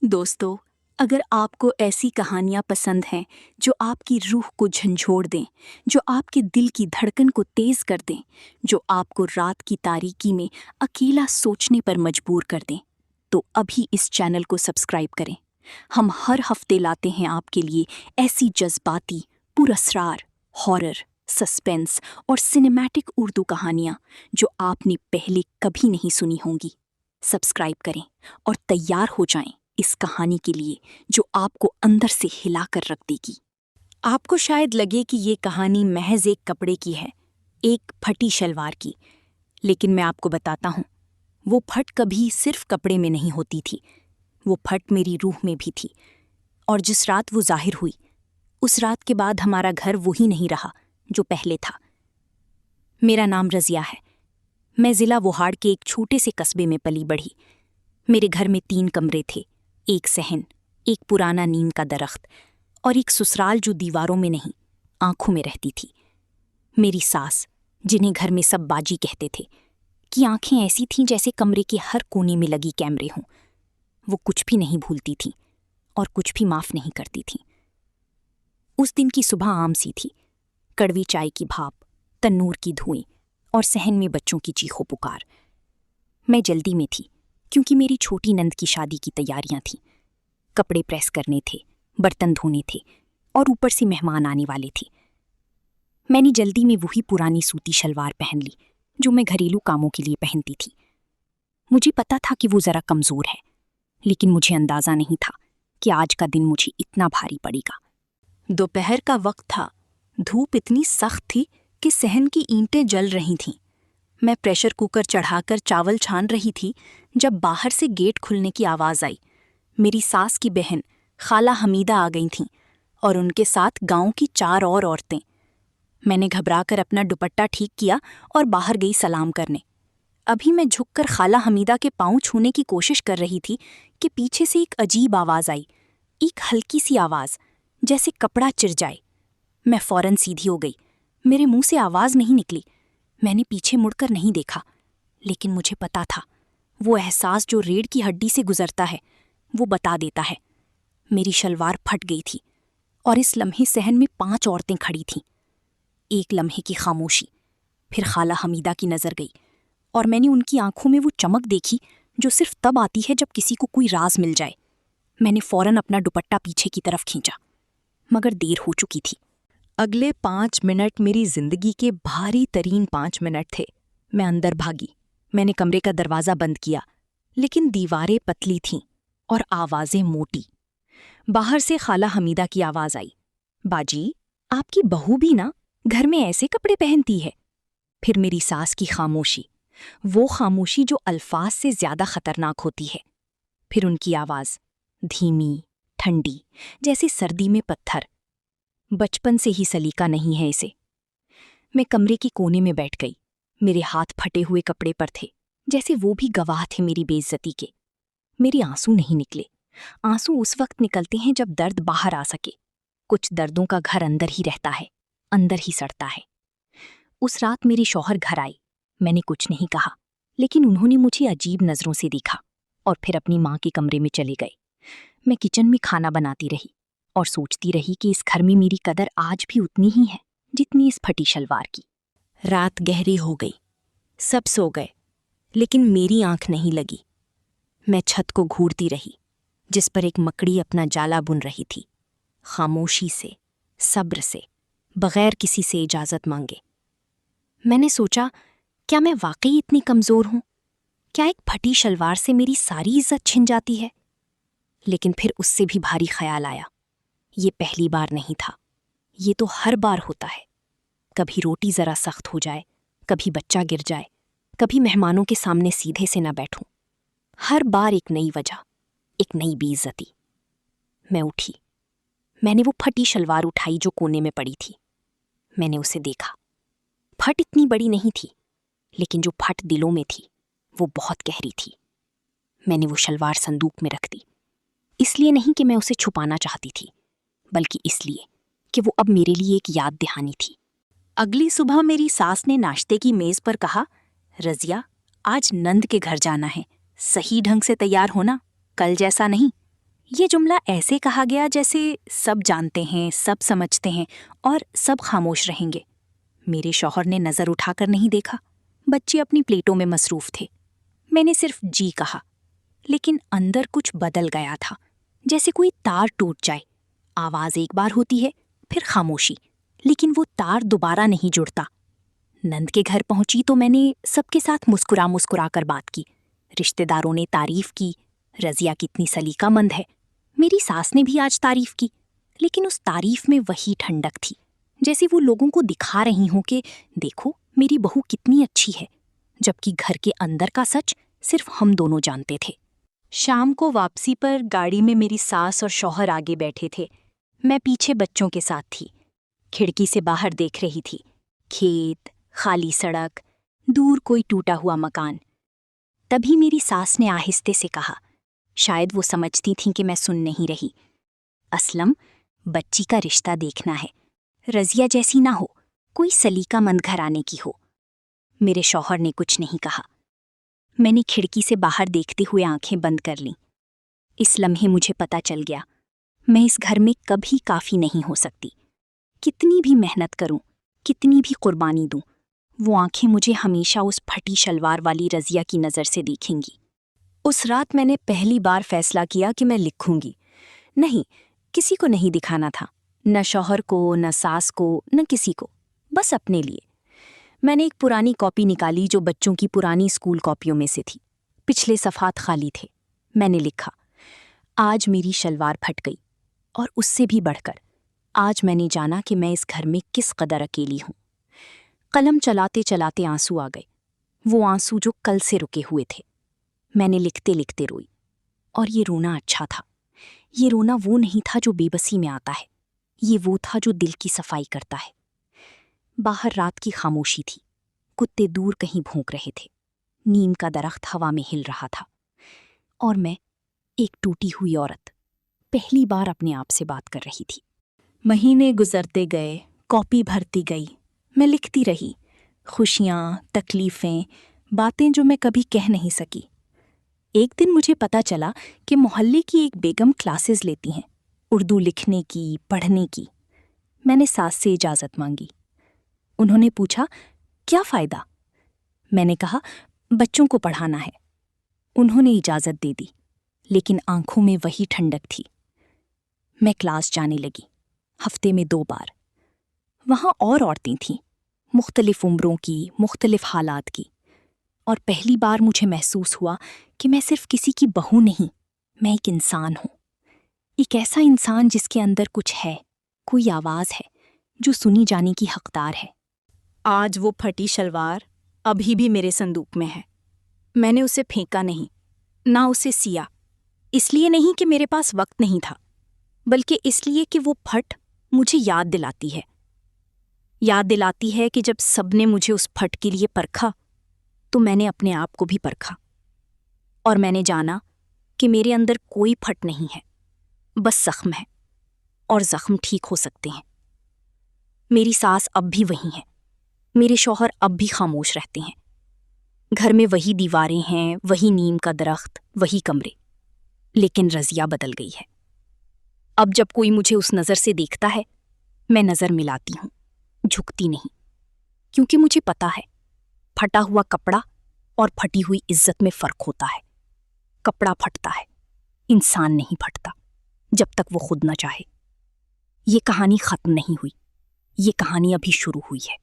دوستو، اگر آپ کو ایسی کہانیاں پسند ہیں جو آپ کی روح کو جھنجھوڑ دیں، جو آپ کے دل کی دھڑکن کو تیز کر دیں، جو آپ کو رات کی تاریکی میں اکیلا سوچنے پر مجبور کر دیں، تو ابھی اس چینل کو سبسکرائب کریں۔ ہم ہر ہفتے لاتے ہیں آپ کے لیے ایسی جذباتی، پراسرار، ہارر، سسپنس اور سنیمیٹک اردو کہانیاں جو آپ نے پہلے کبھی نہیں سنی ہوں گی۔ سبسکرائب کریں اور تیار ہو جائیں اس کہانی کے لیے جو آپ کو اندر سے ہلا کر رکھ دے گی۔ آپ کو شاید لگے کہ یہ کہانی محض ایک کپڑے کی ہے، ایک پھٹی شلوار کی، لیکن میں آپ کو بتاتا ہوں، وہ پھٹ کبھی صرف کپڑے میں نہیں ہوتی تھی، وہ پھٹ میری روح میں بھی تھی، اور جس رات وہ ظاہر ہوئی، اس رات کے بعد ہمارا گھر وہی نہیں رہا جو پہلے تھا۔ میرا نام رضیہ ہے، میں ضلع وہاڑ کے ایک چھوٹے سے قصبے میں پلی بڑھی۔ میرے گھر میں 3 کمرے تھے، ایک صحن، ایک پرانا نیم کا درخت اور ایک سسرال جو دیواروں میں نہیں، آنکھوں میں رہتی تھی۔ میری ساس، جنہیں گھر میں سب باجی کہتے تھے، کی آنکھیں ایسی تھیں جیسے کمرے کے ہر کونے میں لگی کیمرے ہوں۔ وہ کچھ بھی نہیں بھولتی تھیں اور کچھ بھی معاف نہیں کرتی تھیں۔ اس دن کی صبح عام سی تھی، کڑوی چائے کی بھاپ، تنور کی دھوئیں اور صحن میں بچوں کی چیخو پکار۔ میں جلدی میں تھی کیونکہ میری چھوٹی نند کی شادی کی تیاریاں تھیں۔ کپڑے پریس کرنے تھے، برتن دھونے تھے اور اوپر سے مہمان آنے والے تھے۔ میں نے جلدی میں وہی پرانی سوتی شلوار پہن لی جو میں گھریلو کاموں کے لیے پہنتی تھی۔ مجھے پتا تھا کہ وہ ذرا کمزور ہے، لیکن مجھے اندازہ نہیں تھا کہ آج کا دن مجھے اتنا بھاری پڑے گا۔ دوپہر کا وقت تھا، دھوپ اتنی سخت تھی کہ صحن کی اینٹیں جل رہی تھیں۔ میں پریشر کوکر چڑھا کر چاول چھان رہی تھی جب باہر سے گیٹ کھلنے کی آواز آئی۔ میری ساس کی بہن خالہ حمیدہ آ گئی تھیں اور ان کے ساتھ گاؤں کی 4 اور عورتیں۔ میں نے گھبرا کر اپنا دوپٹہ ٹھیک کیا اور باہر گئی سلام کرنے۔ ابھی میں جھک کر خالہ حمیدہ کے پاؤں چھونے کی کوشش کر رہی تھی کہ پیچھے سے ایک عجیب آواز آئی، ایک ہلکی سی آواز، جیسے کپڑا چر جائے۔ میں فوراً سیدھی ہو گئی، میرے منہ سے آواز نہیں نکلی۔ میں نے پیچھے مڑ کر نہیں دیکھا، لیکن مجھے پتا تھا، وہ احساس جو ریڑھ کی ہڈی سے گزرتا ہے، وہ بتا دیتا ہے۔ میری شلوار پھٹ گئی تھی اور اس لمحے صحن میں 5 عورتیں کھڑی تھیں۔ ایک لمحے کی خاموشی، پھر خالہ حمیدہ کی نظر گئی اور میں نے ان کی آنکھوں میں وہ چمک دیکھی جو صرف تب آتی ہے جب کسی کو کوئی راز مل جائے۔ میں نے فوراً اپنا دوپٹہ پیچھے کی طرف کھینچا، مگر دیر ہو چکی تھی۔ اگلے 5 منٹ میری زندگی کے بھاری ترین 5 منٹ تھے۔ میں اندر بھاگی، میں نے کمرے کا دروازہ بند کیا، لیکن دیواریں پتلی تھیں اور آوازیں موٹی۔ باہر سے خالہ حمیدہ کی آواز آئی، باجی، آپ کی بہو بھی نا گھر میں ایسے کپڑے پہنتی ہے؟ پھر میری ساس کی خاموشی، وہ خاموشی جو الفاظ سے زیادہ خطرناک ہوتی ہے۔ پھر ان کی آواز، دھیمی، ٹھنڈی، جیسے سردی میں پتھر۔ بچپن سے ہی سلیقہ نہیں ہے اسے۔ میں کمرے کے کونے میں بیٹھ گئی، میرے ہاتھ پھٹے ہوئے کپڑے پر تھے، جیسے وہ بھی گواہ تھے میری بے عزتی کے۔ میرے آنسو نہیں نکلے۔ آنسو اس وقت نکلتے ہیں جب درد باہر آ سکے۔ کچھ دردوں کا گھر اندر ہی رہتا ہے، اندر ہی سڑتا ہے۔ اس رات میرے شوہر گھر آئے۔ میں نے کچھ نہیں کہا، لیکن انہوں نے مجھے عجیب نظروں سے دیکھا اور پھر اپنی ماں کے کمرے میں چلے گئے۔ میں کچن میں کھانا بناتی رہی اور سوچتی رہی کہ اس گھر میں میری قدر آج بھی اتنی ہی ہے جتنی اس پھٹی شلوار کی۔ رات گہری ہو گئی، سب سو گئے، لیکن میری آنکھ نہیں لگی۔ میں چھت کو گھورتی رہی جس پر ایک مکڑی اپنا جالا بن رہی تھی، خاموشی سے، صبر سے، بغیر کسی سے اجازت مانگے۔ میں نے سوچا، کیا میں واقعی اتنی کمزور ہوں؟ کیا ایک پھٹی شلوار سے میری ساری عزت چھن جاتی ہے؟ لیکن پھر اس سے بھی بھاری خیال آیا، یہ پہلی بار نہیں تھا، یہ تو ہر بار ہوتا ہے۔ کبھی روٹی ذرا سخت ہو جائے، کبھی بچہ گر جائے، کبھی مہمانوں کے سامنے سیدھے سے نہ بیٹھوں۔ ہر بار ایک نئی وجہ، ایک نئی بے عزتی۔ میں اٹھی، میں نے وہ پھٹی شلوار اٹھائی جو کونے میں پڑی تھی۔ میں نے اسے دیکھا۔ پھٹ اتنی بڑی نہیں تھی، لیکن جو پھٹ دلوں میں تھی وہ بہت گہری تھی۔ میں نے وہ شلوار صندوق میں رکھ دی، اس لیے نہیں کہ میں اسے چھپانا چاہتی تھی، بلکہ اس لیے کہ وہ اب میرے لیے ایک یاد دہانی تھی۔ اگلی صبح میری ساس نے ناشتے کی میز پر کہا، رضیہ، آج نند کے گھر جانا ہے، صحیح ڈھنگ سے تیار ہونا، کل جیسا نہیں۔ یہ جملہ ایسے کہا گیا جیسے سب جانتے ہیں، سب سمجھتے ہیں اور سب خاموش رہیں گے۔ میرے شوہر نے نظر اٹھا کر نہیں دیکھا، بچے اپنی پلیٹوں میں مصروف تھے۔ میں نے صرف جی کہا، لیکن اندر کچھ بدل گیا تھا، جیسے کوئی تار ٹوٹ جائے۔ آواز ایک بار ہوتی ہے، پھر خاموشی، لیکن وہ تار دوبارہ نہیں جڑتا۔ نند کے گھر پہنچی تو میں نے سب کے ساتھ مسکرا کر بات کی۔ رشتہ داروں نے تعریف کی، رضیہ کتنی سلیقہ مند ہے۔ میری ساس نے بھی آج تعریف کی، لیکن اس تعریف میں وہی ٹھنڈک تھی، جیسے وہ لوگوں کو دکھا رہی ہوں کہ دیکھو میری بہو کتنی اچھی ہے، جبکہ گھر کے اندر کا سچ صرف ہم دونوں جانتے تھے۔ شام کو واپسی پر گاڑی میں میری ساس اور شوہر آگے بیٹھے تھے، میں پیچھے بچوں کے ساتھ تھی۔ کھڑکی سے باہر دیکھ رہی تھی، کھیت، خالی سڑک، دور کوئی ٹوٹا ہوا مکان۔ تبھی میری ساس نے آہستے سے کہا، شاید وہ سمجھتی تھیں کہ میں سن نہیں رہی، اسلم، بچی کا رشتہ دیکھنا ہے، رضیہ جیسی نہ ہو، کوئی سلیقہ مند گھرانے کی ہو۔ میرے شوہر نے کچھ نہیں کہا۔ میں نے کھڑکی سے باہر دیکھتے ہوئے آنکھیں بند کر لیں۔ اس لمحے مجھے پتہ چل گیا، میں اس گھر میں کبھی کافی نہیں ہو سکتی۔ کتنی بھی محنت کروں، کتنی بھی قربانی دوں، وہ آنکھیں مجھے ہمیشہ اس پھٹی شلوار والی رضیہ کی نظر سے دیکھیں گی۔ اس رات میں نے پہلی بار فیصلہ کیا کہ میں لکھوں گی۔ نہیں، کسی کو نہیں دکھانا تھا، نہ شوہر کو، نہ ساس کو، نہ کسی کو، بس اپنے لیے۔ میں نے ایک پرانی کاپی نکالی جو بچوں کی پرانی اسکول کاپیوں میں سے تھی۔ پچھلے صفحات خالی تھے۔ میں نے لکھا، آج میری شلوار پھٹ گئی، اور اس سے بھی بڑھ کر آج میں نے جانا کہ میں اس گھر میں کس قدر اکیلی ہوں۔ قلم چلاتے چلاتے آنسو آ گئے، وہ آنسو جو کل سے رکے ہوئے تھے۔ میں نے لکھتے لکھتے روئی، اور یہ رونا اچھا تھا۔ یہ رونا وہ نہیں تھا جو بے بسی میں آتا ہے، یہ وہ تھا جو دل کی صفائی کرتا ہے۔ باہر رات کی خاموشی تھی، کتے دور کہیں بھونک رہے تھے، نیم کا درخت ہوا میں ہل رہا تھا، اور میں، ایک ٹوٹی ہوئی عورت، پہلی بار اپنے آپ سے بات کر رہی تھی۔ مہینے گزرتے گئے، کاپی بھرتی گئی، میں لکھتی رہی، خوشیاں، تکلیفیں، باتیں جو میں کبھی کہہ نہیں سکی۔ ایک دن مجھے پتا چلا کہ محلے کی ایک بیگم کلاسز لیتی ہیں، اردو لکھنے کی، پڑھنے کی۔ میں نے ساس سے اجازت مانگی۔ انہوں نے پوچھا، کیا فائدہ؟ میں نے کہا، بچوں کو پڑھانا ہے۔ انہوں نے اجازت دے دی، لیکن آنکھوں میں وہی ٹھنڈک تھی۔ میں کلاس جانے لگی، ہفتے میں 2 بار۔ وہاں اور عورتیں تھیں، مختلف عمروں کی، مختلف حالات کی، اور پہلی بار مجھے محسوس ہوا کہ میں صرف کسی کی بہو نہیں، میں ایک انسان ہوں، ایک ایسا انسان جس کے اندر کچھ ہے، کوئی آواز ہے جو سنی جانے کی حقدار ہے۔ آج وہ پھٹی شلوار ابھی بھی میرے صندوق میں ہے۔ میں نے اسے پھینکا نہیں، نہ اسے سیا، اس لیے نہیں کہ میرے پاس وقت نہیں تھا، بلکہ اس لیے کہ وہ پھٹ مجھے یاد دلاتی ہے کہ جب سب نے مجھے اس پھٹ کے لیے پرکھا تو میں نے اپنے آپ کو بھی پرکھا، اور میں نے جانا کہ میرے اندر کوئی پھٹ نہیں ہے، بس زخم ہے، اور زخم ٹھیک ہو سکتے ہیں۔ میری ساس اب بھی وہی ہے، میرے شوہر اب بھی خاموش رہتے ہیں، گھر میں وہی دیواریں ہیں، وہی نیم کا درخت، وہی کمرے، لیکن رضیہ بدل گئی ہے۔ اب جب کوئی مجھے اس نظر سے دیکھتا ہے، میں نظر ملاتی ہوں، جھکتی نہیں، کیونکہ مجھے پتا ہے پھٹا ہوا کپڑا اور پھٹی ہوئی عزت میں فرق ہوتا ہے۔ کپڑا پھٹتا ہے، انسان نہیں پھٹتا، جب تک وہ خود نہ چاہے۔ یہ کہانی ختم نہیں ہوئی، یہ کہانی ابھی شروع ہوئی ہے۔